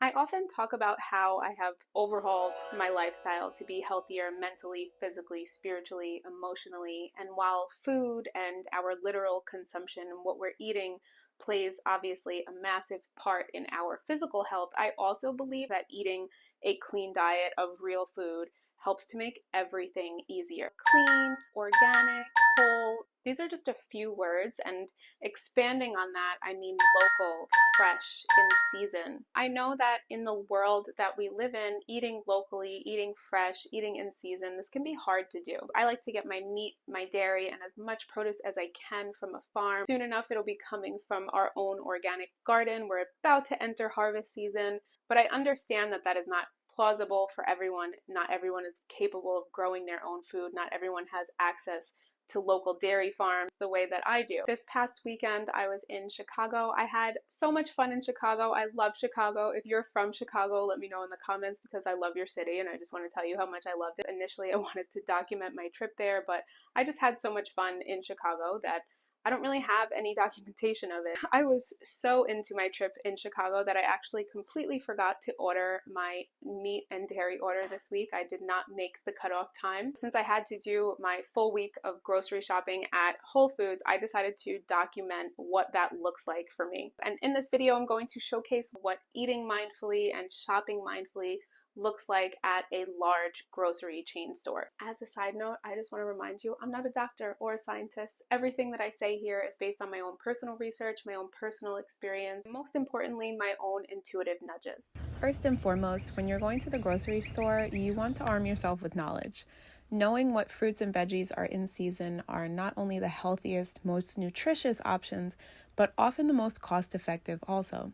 I often talk about how I have overhauled my lifestyle to be healthier mentally, physically, spiritually, emotionally. And while food and our literal consumption and what we're eating plays obviously a massive part in our physical health, I also believe that eating a clean diet of real food helps to make everything easier. Clean, organic, whole. These are just a few words, and expanding on that, I mean local, fresh, in season. I know that in the world that we live in, eating locally, eating fresh, eating in season, this can be hard to do. I like to get my meat, my dairy, and as much produce as I can from a farm. Soon enough, it'll be coming from our own organic garden. We're about to enter harvest season, but I understand that that is not plausible for everyone. Not everyone is capable of growing their own food. Not everyone has access to local dairy farms the way that I do. This past weekend, I was in Chicago. I had so much fun in Chicago. I love Chicago. If you're from Chicago, let me know in the comments because I love your city and I just want to tell you how much I loved it. Initially, I wanted to document my trip there, but I just had so much fun in Chicago that I don't really have any documentation of it. I was so into my trip in Chicago that I actually completely forgot to order my meat and dairy order this week. I did not make the cutoff time. Since I had to do my full week of grocery shopping at Whole Foods, I decided to document what that looks like for me. And in this video, I'm going to showcase what eating mindfully and shopping mindfully looks like at a large grocery chain store. As a side note, I just want to remind you, I'm not a doctor or a scientist. Everything that I say here is based on my own personal research, my own personal experience, and most importantly, my own intuitive nudges. First and foremost, when you're going to the grocery store, you want to arm yourself with knowledge. Knowing what fruits and veggies are in season are not only the healthiest, most nutritious options, but often the most cost-effective also.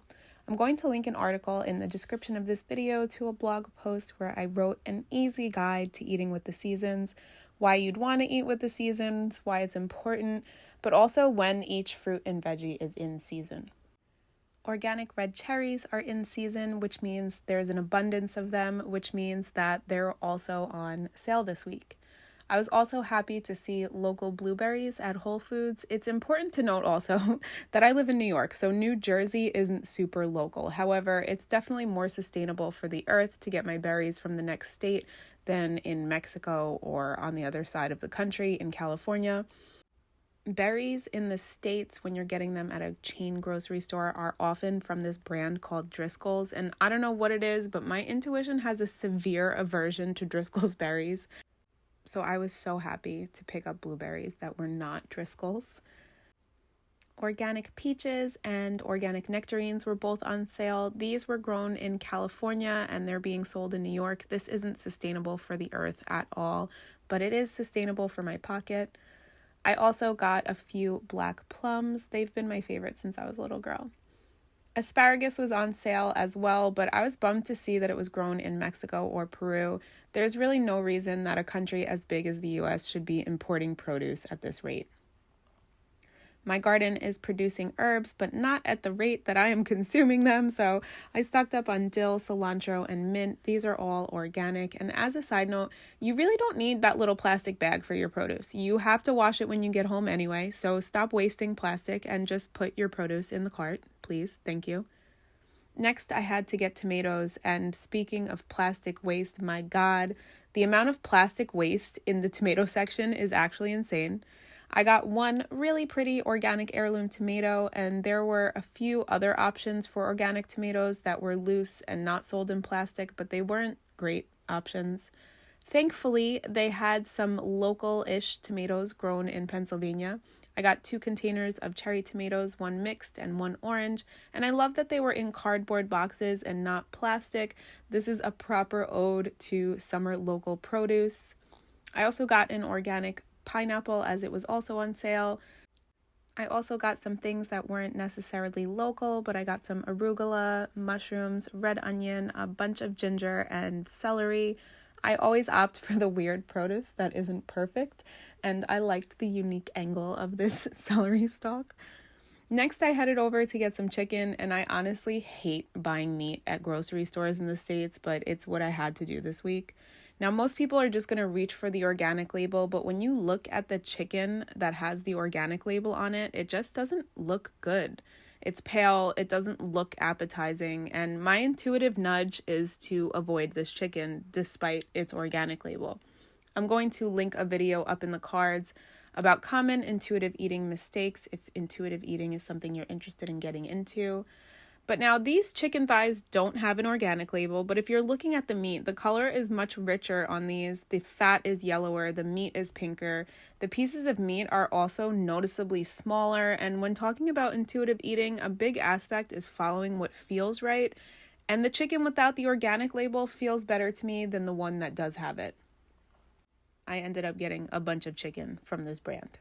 I'm going to link an article in the description of this video to a blog post where I wrote an easy guide to eating with the seasons, why you'd want to eat with the seasons, why it's important, but also when each fruit and veggie is in season. Organic red cherries are in season, which means there's an abundance of them, which means that they're also on sale this week. I was also happy to see local blueberries at Whole Foods. It's important to note also that I live in New York, so New Jersey isn't super local. However, it's definitely more sustainable for the earth to get my berries from the next state than in Mexico or on the other side of the country in California. Berries in the States, when you're getting them at a chain grocery store, are often from this brand called Driscoll's. And I don't know what it is, but my intuition has a severe aversion to Driscoll's berries. So I was so happy to pick up blueberries that were not Driscoll's. Organic peaches and organic nectarines were both on sale. These were grown in California and they're being sold in New York. This isn't sustainable for the earth at all, but it is sustainable for my pocket. I also got a few black plums. They've been my favorite since I was a little girl. Asparagus was on sale as well, but I was bummed to see that it was grown in Mexico or Peru. There's really no reason that a country as big as the US should be importing produce at this rate. My garden is producing herbs, but not at the rate that I am consuming them, so I stocked up on dill, cilantro, and mint. These are all organic, and as a side note, you really don't need that little plastic bag for your produce. You have to wash it when you get home anyway, so stop wasting plastic and just put your produce in the cart, please. Thank you. Next, I had to get tomatoes, and speaking of plastic waste, my God, the amount of plastic waste in the tomato section is actually insane. I got one really pretty organic heirloom tomato, and there were a few other options for organic tomatoes that were loose and not sold in plastic, but they weren't great options. Thankfully, they had some local-ish tomatoes grown in Pennsylvania. I got 2 containers of cherry tomatoes, one mixed and one orange, and I love that they were in cardboard boxes and not plastic. This is a proper ode to summer local produce. I also got an organic pineapple as it was also on sale. I also got some things that weren't necessarily local, but I got some arugula, mushrooms, red onion, a bunch of ginger, and celery. I always opt for the weird produce that isn't perfect, and I liked the unique angle of this celery stalk. Next, I headed over to get some chicken, and I honestly hate buying meat at grocery stores in the States, but it's what I had to do this week. Now, most people are just going to reach for the organic label, but when you look at the chicken that has the organic label on it, it just doesn't look good. It's pale, it doesn't look appetizing, and my intuitive nudge is to avoid this chicken despite its organic label. I'm going to link a video up in the cards about common intuitive eating mistakes if intuitive eating is something you're interested in getting into. But now these chicken thighs don't have an organic label, but if you're looking at the meat, the color is much richer on these. The fat is yellower, the meat is pinker. The pieces of meat are also noticeably smaller, and when talking about intuitive eating, a big aspect is following what feels right, and the chicken without the organic label feels better to me than the one that does have it. I ended up getting a bunch of chicken from this brand.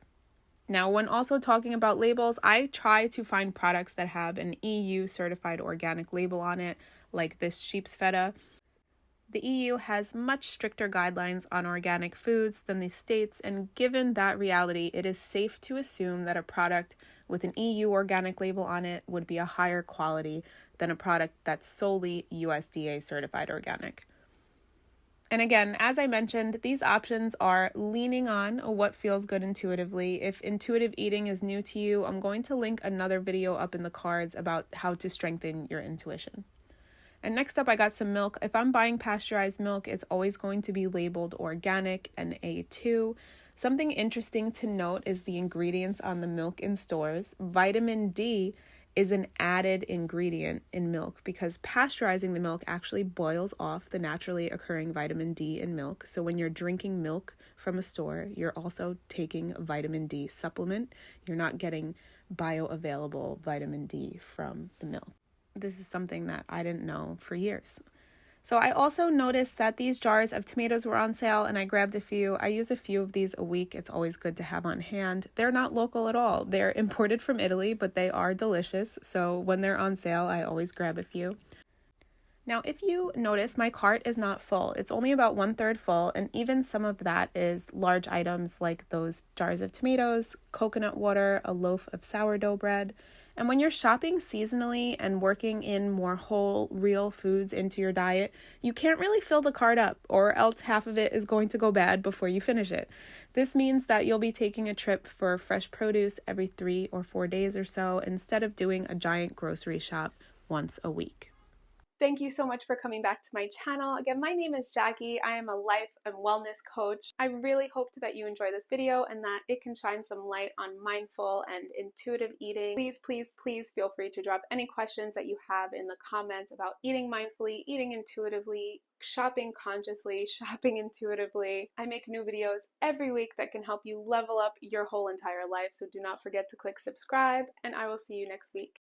Now, when also talking about labels, I try to find products that have an EU certified organic label on it, like this sheep's feta. The EU has much stricter guidelines on organic foods than the States, and given that reality, it is safe to assume that a product with an EU organic label on it would be a higher quality than a product that's solely USDA certified organic. And again, as I mentioned, these options are leaning on what feels good intuitively. If intuitive eating is new to you, I'm going to link another video up in the cards about how to strengthen your intuition. And next up, I got some milk. If I'm buying pasteurized milk, it's always going to be labeled organic and A2. Something interesting to note is the ingredients on the milk in stores. Vitamin D is an added ingredient in milk because pasteurizing the milk actually boils off the naturally occurring vitamin D in milk. So when you're drinking milk from a store, you're also taking a vitamin D supplement. You're not getting bioavailable vitamin D from the milk. This is something that I didn't know for years. So I also noticed that these jars of tomatoes were on sale and I grabbed a few. I use a few of these a week. It's always good to have on hand. They're not local at all. They're imported from Italy, but they are delicious. So when they're on sale, I always grab a few. Now, if you notice, my cart is not full. It's only about 1/3 full, and even some of that is large items like those jars of tomatoes, coconut water, a loaf of sourdough bread. And when you're shopping seasonally and working in more whole, real foods into your diet, you can't really fill the cart up, or else half of it is going to go bad before you finish it. This means that you'll be taking a trip for fresh produce every 3 or 4 days or so instead of doing a giant grocery shop once a week. Thank you so much for coming back to my channel. Again, my name is Jackie. I am a life and wellness coach. I really hoped that you enjoy this video and that it can shine some light on mindful and intuitive eating. Please, please, please feel free to drop any questions that you have in the comments about eating mindfully, eating intuitively, shopping consciously, shopping intuitively. I make new videos every week that can help you level up your whole entire life, so do not forget to click subscribe, and I will see you next week.